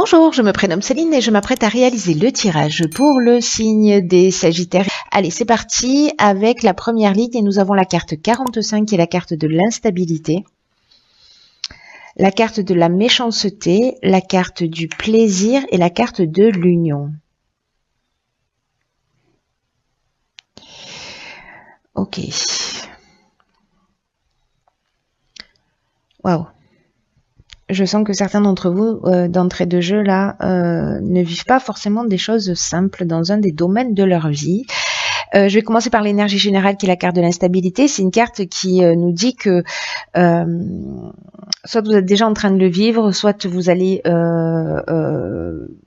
Bonjour, je me prénomme Céline et je m'apprête à réaliser le tirage pour le signe des Sagittaires. Allez, c'est parti avec la première ligne et nous avons la carte 45 qui est la carte de l'instabilité, la carte de la méchanceté, la carte du plaisir et la carte de l'union. Ok. Waouh. Je sens que certains d'entre vous, d'entrée de jeu, là, ne vivent pas forcément des choses simples dans un des domaines de leur vie. Je vais commencer par l'énergie générale qui est la carte de l'instabilité. C'est une carte qui nous dit que soit vous êtes déjà en train de le vivre, soit vous allez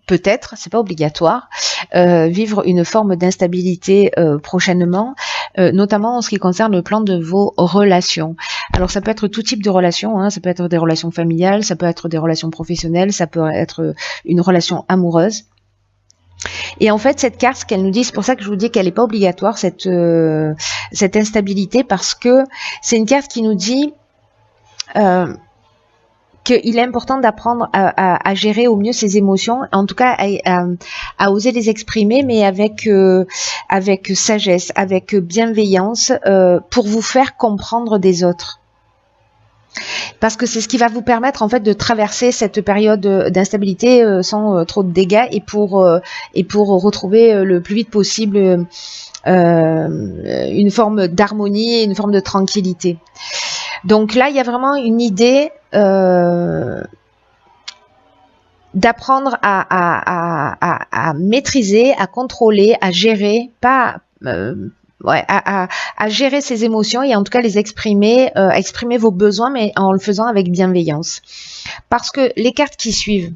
peut-être, c'est pas obligatoire, vivre une forme d'instabilité prochainement, notamment en ce qui concerne le plan de vos relations. Alors ça peut être tout type de relations, hein, ça peut être des relations familiales, ça peut être des relations professionnelles, ça peut être une relation amoureuse. Et en fait, cette carte, ce qu'elle nous dit, c'est pour ça que je vous dis qu'elle n'est pas obligatoire, cette instabilité, parce que c'est une carte qui nous dit qu'il est important d'apprendre à gérer au mieux ses émotions, en tout cas à oser les exprimer, mais avec sagesse, avec bienveillance, pour vous faire comprendre des autres. Parce que c'est ce qui va vous permettre en fait de traverser cette période d'instabilité sans trop de dégâts et pour retrouver le plus vite possible une forme d'harmonie et une forme de tranquillité. Donc là, il y a vraiment une idée d'apprendre à maîtriser, à contrôler, à gérer, pas à gérer ses émotions et en tout cas les exprimer, exprimer vos besoins, mais en le faisant avec bienveillance. Parce que les cartes qui suivent,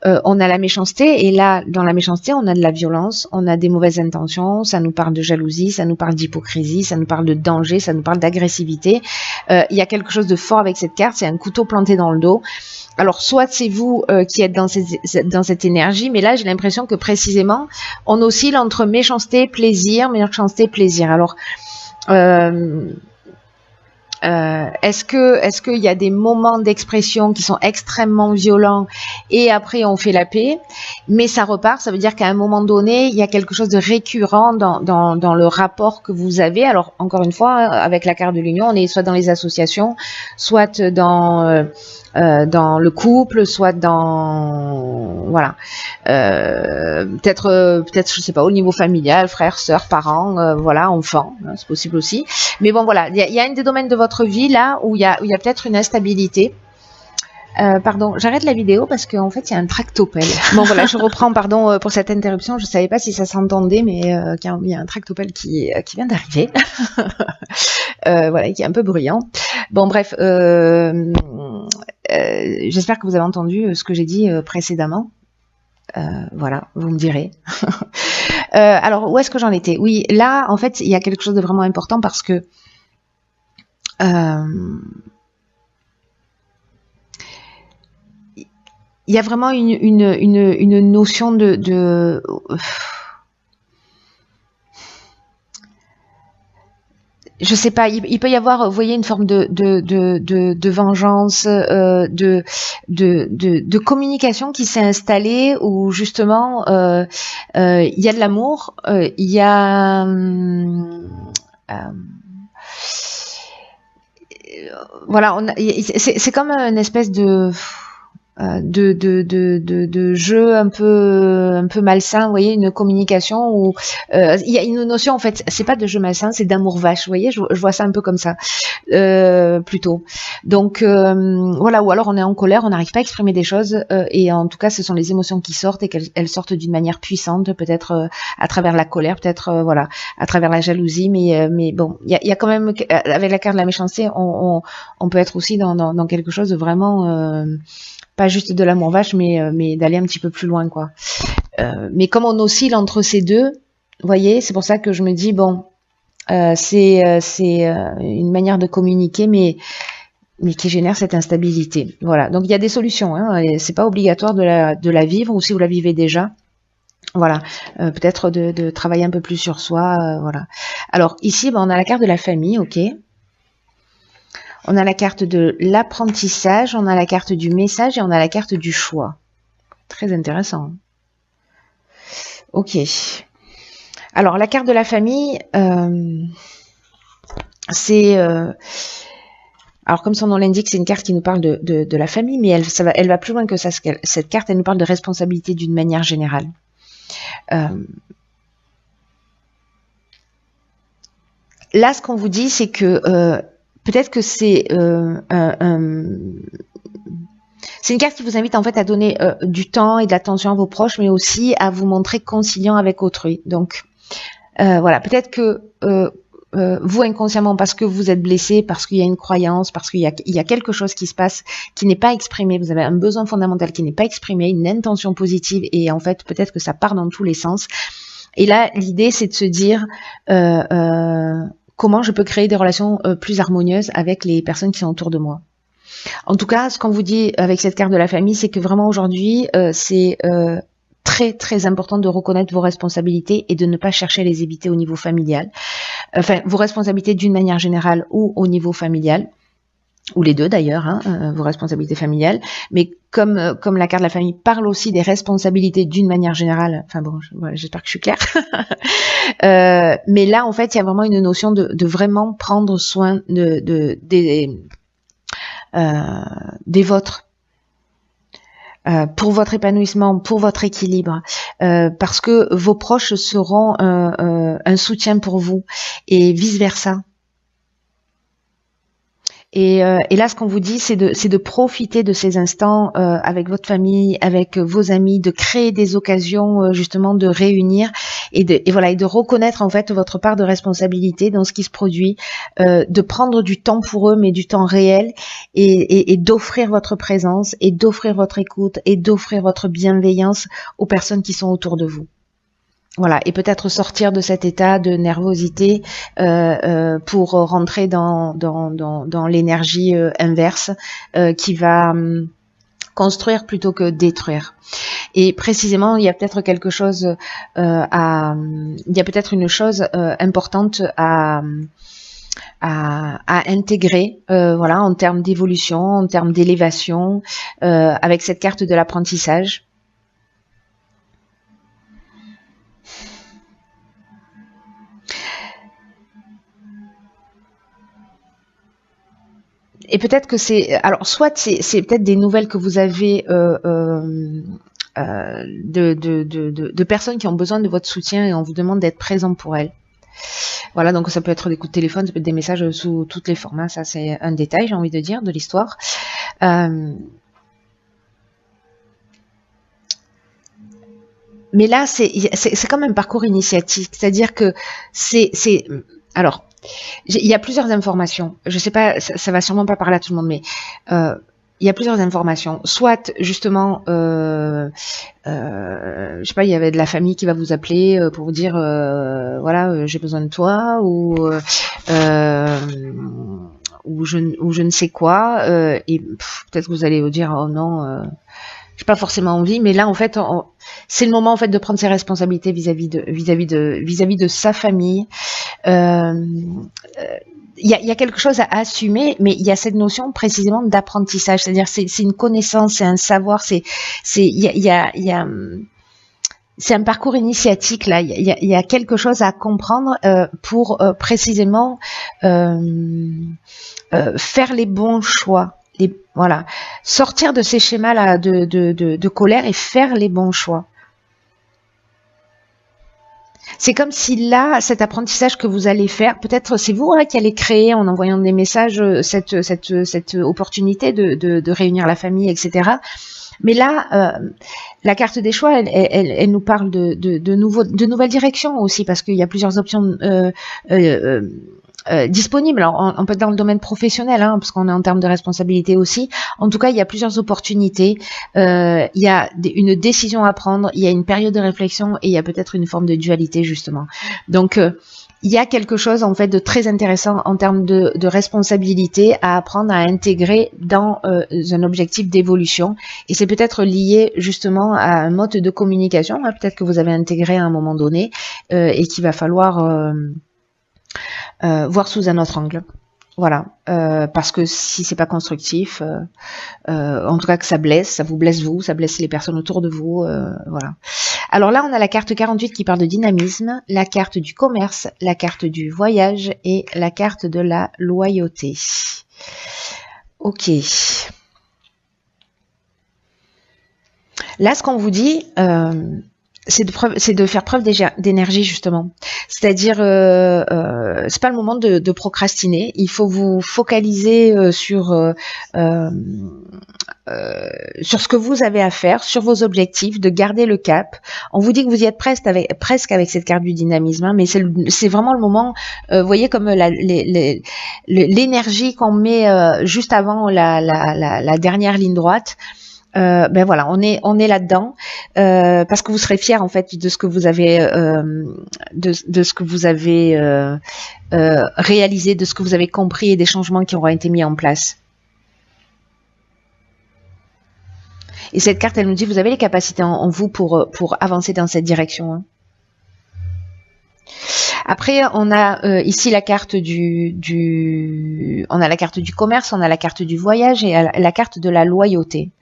on a la méchanceté, et là, dans la méchanceté, on a de la violence, on a des mauvaises intentions, ça nous parle de jalousie, ça nous parle d'hypocrisie, ça nous parle de danger, ça nous parle d'agressivité. Il y a quelque chose de fort avec cette carte, c'est un couteau planté dans le dos. Alors, soit c'est vous qui êtes dans cette énergie, mais là, j'ai l'impression que précisément, on oscille entre méchanceté, plaisir. Alors, est-ce qu'il y a des moments d'expression qui sont extrêmement violents et après on fait la paix, mais ça repart, ça veut dire qu'à un moment donné, il y a quelque chose de récurrent dans le rapport que vous avez. Alors, encore une fois, avec la carte de l'union, on est soit dans les associations, soit dans le couple, soit dans peut-être je sais pas, au niveau familial, frères, sœurs, parents, voilà, enfants, hein, c'est possible aussi. Mais bon, voilà, il y a un des domaines de votre vie là où il y a peut-être une instabilité. Pardon, j'arrête la vidéo parce qu'en fait il y a un tractopelle. Bon voilà, je reprends, pardon pour cette interruption, je savais pas si ça s'entendait, mais il y a un tractopelle qui vient d'arriver. Voilà, qui est un peu bruyant. Bon bref, j'espère que vous avez entendu ce que j'ai dit précédemment. Voilà, vous me direz. Alors, où est-ce que j'en étais? Oui, là, en fait, il y a quelque chose de vraiment important parce que il y a vraiment une notion de je sais pas, il peut y avoir, vous voyez, une forme de vengeance, de communication qui s'est installée où justement il y a de l'amour, il y a voilà, c'est comme une espèce de jeu un peu malsain, vous voyez, une communication où il y a une notion, en fait, c'est pas de jeu malsain, c'est d'amour vache, vous voyez, je vois ça un peu comme ça, plutôt. Donc voilà, ou alors on est en colère, on n'arrive pas à exprimer des choses, et en tout cas ce sont les émotions qui sortent et qu'elles sortent d'une manière puissante, peut-être à travers la colère, peut-être voilà, à travers la jalousie, mais bon, il y a quand même, avec la carte de la méchanceté, on peut être aussi dans quelque chose de vraiment pas juste de l'amour vache, mais d'aller un petit peu plus loin, quoi. Mais comme on oscille entre ces deux, vous voyez, c'est pour ça que je me dis, bon, c'est une manière de communiquer, mais qui génère cette instabilité. Voilà, donc il y a des solutions, hein, c'est pas obligatoire de la vivre, ou si vous la vivez déjà, voilà, peut-être de travailler un peu plus sur soi, voilà. Alors ici, on a la carte de la famille, ok. On a la carte de l'apprentissage, on a la carte du message et on a la carte du choix. Très intéressant. Ok. Alors, la carte de la famille, c'est... alors, comme son nom l'indique, c'est une carte qui nous parle de la famille, mais elle va plus loin que ça. Cette carte, elle nous parle de responsabilité d'une manière générale. Là, ce qu'on vous dit, c'est que peut-être que c'est c'est une carte qui vous invite en fait à donner du temps et de l'attention à vos proches, mais aussi à vous montrer conciliant avec autrui. Donc, voilà, peut-être que vous inconsciemment, parce que vous êtes blessé, parce qu'il y a une croyance, parce qu'il y a quelque chose qui se passe qui n'est pas exprimé, vous avez un besoin fondamental qui n'est pas exprimé, une intention positive, et en fait peut-être que ça part dans tous les sens. Et là, l'idée c'est de se dire comment je peux créer des relations plus harmonieuses avec les personnes qui sont autour de moi. En tout cas, ce qu'on vous dit avec cette carte de la famille, c'est que vraiment aujourd'hui, c'est très très important de reconnaître vos responsabilités et de ne pas chercher à les éviter au niveau familial. Enfin, vos responsabilités d'une manière générale ou au niveau familial, ou les deux d'ailleurs, hein, vos responsabilités familiales. Mais comme la carte de la famille parle aussi des responsabilités d'une manière générale, enfin bon, voilà, j'espère que je suis claire. Mais là, en fait, il y a vraiment une notion de vraiment prendre soin des vôtres. Pour votre épanouissement, pour votre équilibre, parce que vos proches seront un soutien pour vous et vice-versa. Et là, ce qu'on vous dit, c'est de profiter de ces instants avec votre famille, avec vos amis, de créer des occasions justement de réunir et de reconnaître en fait votre part de responsabilité dans ce qui se produit, de prendre du temps pour eux, mais du temps réel, et d'offrir votre présence, et d'offrir votre écoute, et d'offrir votre bienveillance aux personnes qui sont autour de vous. Voilà, et peut-être sortir de cet état de nervosité pour rentrer dans l'énergie inverse qui va construire plutôt que détruire. Et précisément, il y a peut-être quelque chose il y a peut-être une chose importante à intégrer, voilà, en termes d'évolution, en termes d'élévation, avec cette carte de l'apprentissage. Et peut-être que alors soit c'est peut-être des nouvelles que vous avez de personnes qui ont besoin de votre soutien et on vous demande d'être présent pour elles. Voilà, donc ça peut être des coups de téléphone, ça peut être des messages sous tous les formats, ça c'est un détail, j'ai envie de dire, de l'histoire. Mais là, c'est comme un parcours initiatique, c'est-à-dire que alors, il y a plusieurs informations. Je sais pas, ça va sûrement pas parler à tout le monde, mais il y a plusieurs informations. Soit justement, je sais pas, il y avait de la famille qui va vous appeler pour vous dire, voilà, j'ai besoin de toi, ou je ne sais quoi, et peut-être que vous allez vous dire, oh non. J'ai pas forcément envie, mais là en fait, c'est le moment en fait de prendre ses responsabilités vis-à-vis de sa famille. Il y a quelque chose à assumer, mais il y a cette notion précisément d'apprentissage, c'est-à-dire c'est une connaissance, c'est un savoir, c'est un parcours initiatique là. Il y a quelque chose à comprendre pour précisément faire les bons choix. Voilà, sortir de ces schémas là de colère et faire les bons choix. C'est comme si là, cet apprentissage que vous allez faire, peut-être c'est vous qui allez créer en envoyant des messages cette opportunité de réunir la famille, etc. Mais là, la carte des choix, elle nous parle de nouvelles directions aussi, parce qu'il y a plusieurs options disponibles. Alors, on peut être dans le domaine professionnel, hein, parce qu'on est en termes de responsabilité aussi. En tout cas, il y a plusieurs opportunités. Il y a une décision à prendre, il y a une période de réflexion et il y a peut-être une forme de dualité, justement. Donc, il y a quelque chose en fait de très intéressant en termes de responsabilité à apprendre à intégrer dans un objectif d'évolution, et c'est peut-être lié justement à un mode de communication, hein, peut-être que vous avez intégré à un moment donné et qu'il va falloir voir sous un autre angle. Voilà, parce que si c'est pas constructif, en tout cas que ça blesse, ça vous blesse vous, ça blesse les personnes autour de vous, voilà. Alors là, on a la carte 48 qui parle de dynamisme, la carte du commerce, la carte du voyage et la carte de la loyauté. Ok. Là, ce qu'on vous dit, c'est de faire preuve d'énergie justement. C'est-à-dire, c'est pas le moment de procrastiner. Il faut vous focaliser sur ce que vous avez à faire, sur vos objectifs, de garder le cap. On vous dit que vous y êtes presque avec cette carte du dynamisme, hein, mais c'est vraiment le moment. Vous voyez comme l'énergie qu'on met juste avant la dernière ligne droite. Ben voilà, on est là-dedans parce que vous serez fiers en fait de ce que vous avez de ce que vous avez réalisé, de ce que vous avez compris et des changements qui auront été mis en place. Et cette carte, elle nous dit vous avez les capacités en vous pour avancer dans cette direction. Hein. Après, on a ici la carte on a la carte du commerce, on a la carte du voyage et la carte de la loyauté.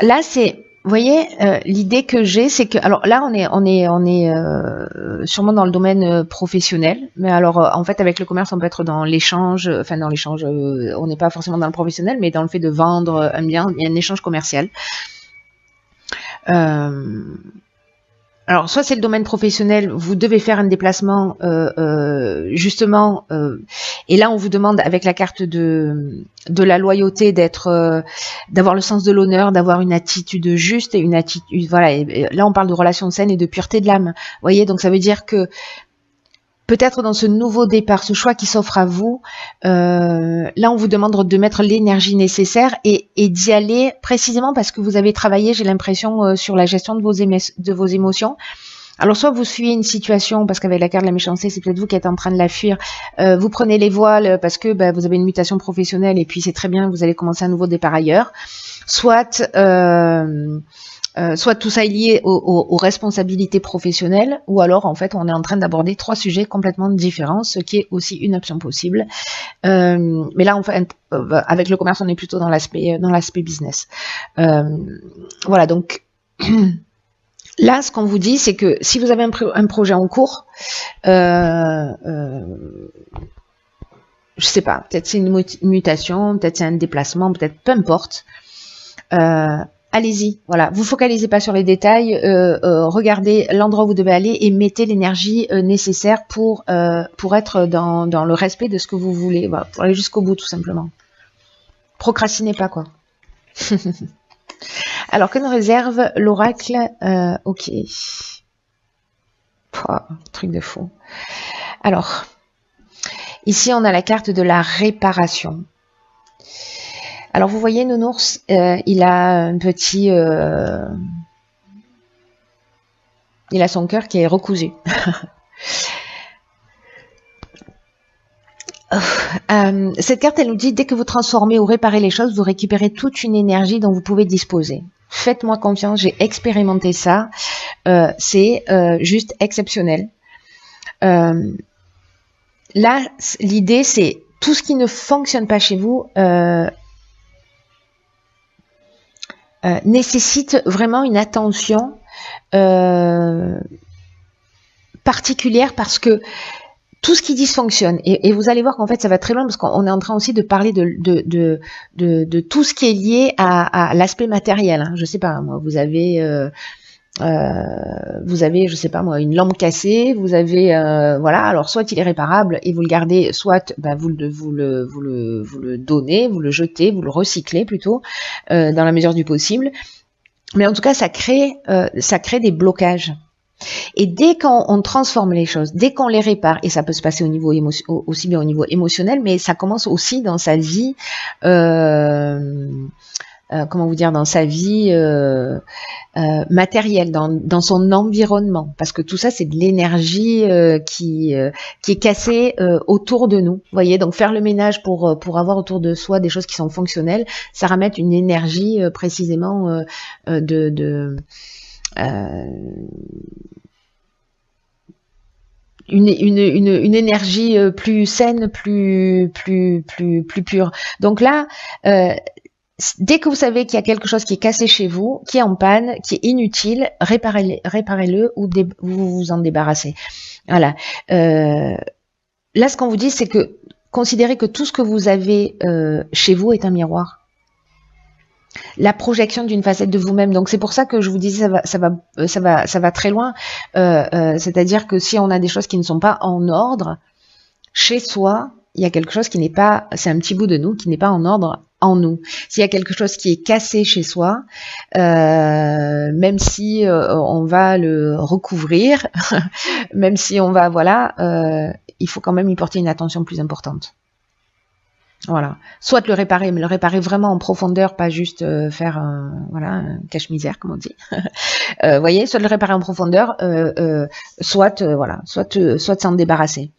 Là, c'est, vous voyez, l'idée que j'ai, c'est que, alors là, on est sûrement dans le domaine professionnel, mais alors en fait, avec le commerce, on peut être dans l'échange, enfin dans l'échange, on n'est pas forcément dans le professionnel, mais dans le fait de vendre un bien, il y a un échange commercial. Alors, soit c'est le domaine professionnel, vous devez faire un déplacement, justement, et là on vous demande avec la carte de la loyauté d'avoir le sens de l'honneur, d'avoir une attitude juste et une attitude, voilà. Et là on parle de relations saines et de pureté de l'âme. Vous voyez, donc ça veut dire que peut-être dans ce nouveau départ, ce choix qui s'offre à vous, là on vous demande de mettre l'énergie nécessaire et d'y aller précisément parce que vous avez travaillé, j'ai l'impression, sur la gestion de vos émotions. Alors soit vous fuyez une situation parce qu'avec la carte de la méchanceté, c'est peut-être vous qui êtes en train de la fuir. Vous prenez les voiles parce que vous avez une mutation professionnelle et puis c'est très bien, vous allez commencer un nouveau départ ailleurs. Soit tout ça est lié aux responsabilités professionnelles, ou alors en fait on est en train d'aborder 3 sujets complètement différents, ce qui est aussi une option possible. Mais là en fait, avec le commerce, on est plutôt dans l'aspect business. Voilà, donc là ce qu'on vous dit, c'est que si vous avez un projet en cours, je sais pas, peut-être c'est une mutation, peut-être c'est un déplacement, peut-être peu importe. Allez-y, voilà. Vous focalisez pas sur les détails, regardez l'endroit où vous devez aller et mettez l'énergie nécessaire pour être dans le respect de ce que vous voulez, voilà, pour aller jusqu'au bout tout simplement. Procrastinez pas quoi. Alors que nous réserve l'oracle ok. Pouah, truc de fou. Alors, ici on a la carte de la réparation. Alors vous voyez, Nounours, il a un petit, il a son cœur qui est recousu. Cette carte, elle nous dit, dès que vous transformez ou réparez les choses, vous récupérez toute une énergie dont vous pouvez disposer. Faites-moi confiance, j'ai expérimenté ça. C'est juste exceptionnel. Là, l'idée, c'est tout ce qui ne fonctionne pas chez vous nécessite vraiment une attention particulière parce que tout ce qui dysfonctionne, et vous allez voir qu'en fait ça va très loin parce qu'on est en train aussi de parler de tout ce qui est lié à l'aspect matériel. Hein. Je sais pas, moi, vous avez, je sais pas moi, une lampe cassée, vous avez, voilà, alors soit il est réparable et vous le gardez, soit vous le donnez, vous le jetez, vous le recyclez plutôt, dans la mesure du possible. Mais en tout cas, ça crée des blocages. Et dès qu'on transforme les choses, dès qu'on les répare, et ça peut se passer au niveau aussi bien au niveau émotionnel, mais ça commence aussi dans sa vie, comment vous dire, dans sa vie matérielle, dans son environnement, parce que tout ça c'est de l'énergie qui est cassée autour de nous. Vous voyez, donc faire le ménage pour avoir autour de soi des choses qui sont fonctionnelles, ça ramène une énergie précisément une énergie plus saine, plus pure. Donc là, dès que vous savez qu'il y a quelque chose qui est cassé chez vous, qui est en panne, qui est inutile, réparez-le ou vous vous en débarrassez. Voilà. Là, ce qu'on vous dit, c'est que considérez que tout ce que vous avez chez vous est un miroir. La projection d'une facette de vous-même. Donc c'est pour ça que je vous disais ça va très loin. C'est-à-dire que si on a des choses qui ne sont pas en ordre chez soi, il y a quelque chose qui n'est pas, c'est un petit bout de nous qui n'est pas en ordre en nous. S'il y a quelque chose qui est cassé chez soi, même si on va le recouvrir, même si on va, voilà, il faut quand même y porter une attention plus importante. Voilà, soit le réparer, mais le réparer vraiment en profondeur, pas juste faire voilà, un cache-misère comme on dit. Voyez, soit le réparer en profondeur, soit voilà, soit s'en débarrasser.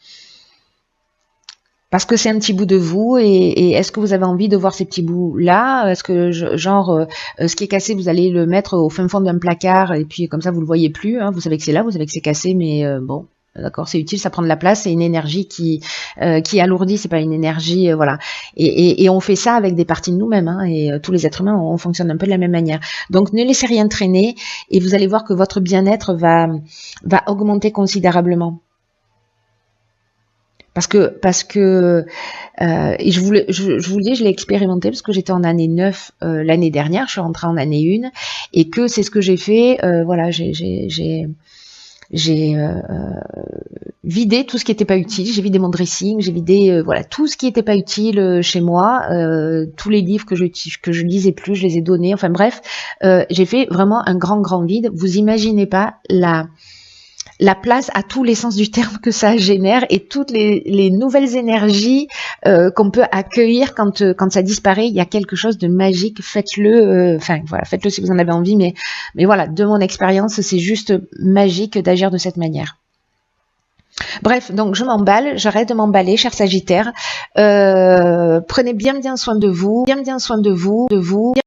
Parce que c'est un petit bout de vous, et est-ce que vous avez envie de voir ces petits bouts-là? Est-ce que, genre, ce qui est cassé, vous allez le mettre au fin fond d'un placard, et puis comme ça, vous le voyez plus, hein, vous savez que c'est là, vous savez que c'est cassé, mais bon, d'accord, c'est utile, ça prend de la place, c'est une énergie qui alourdit, c'est pas une énergie, voilà. Et on fait ça avec des parties de nous-mêmes, hein, et tous les êtres humains, on fonctionne un peu de la même manière. Donc, ne laissez rien traîner, et vous allez voir que votre bien-être va augmenter considérablement. Parce que et je vous le dis, je l'ai expérimenté parce que j'étais en année 9 l'année dernière, je suis rentrée en année 1, et que c'est ce que j'ai fait, voilà, j'ai vidé tout ce qui n'était pas utile, j'ai vidé mon dressing, j'ai vidé voilà, tout ce qui n'était pas utile chez moi, tous les livres que je lisais plus, je les ai donnés, enfin bref, j'ai fait vraiment un grand vide. Vous imaginez pas la place à tous les sens du terme que ça génère, et toutes les nouvelles énergies qu'on peut accueillir quand ça disparaît. Il y a quelque chose de magique. Faites-le, enfin voilà, faites-le si vous en avez envie, mais voilà, de mon expérience, c'est juste magique d'agir de cette manière. Bref, donc je m'emballe, j'arrête de m'emballer, cher Sagittaire. Prenez bien soin de vous, bien soin de vous.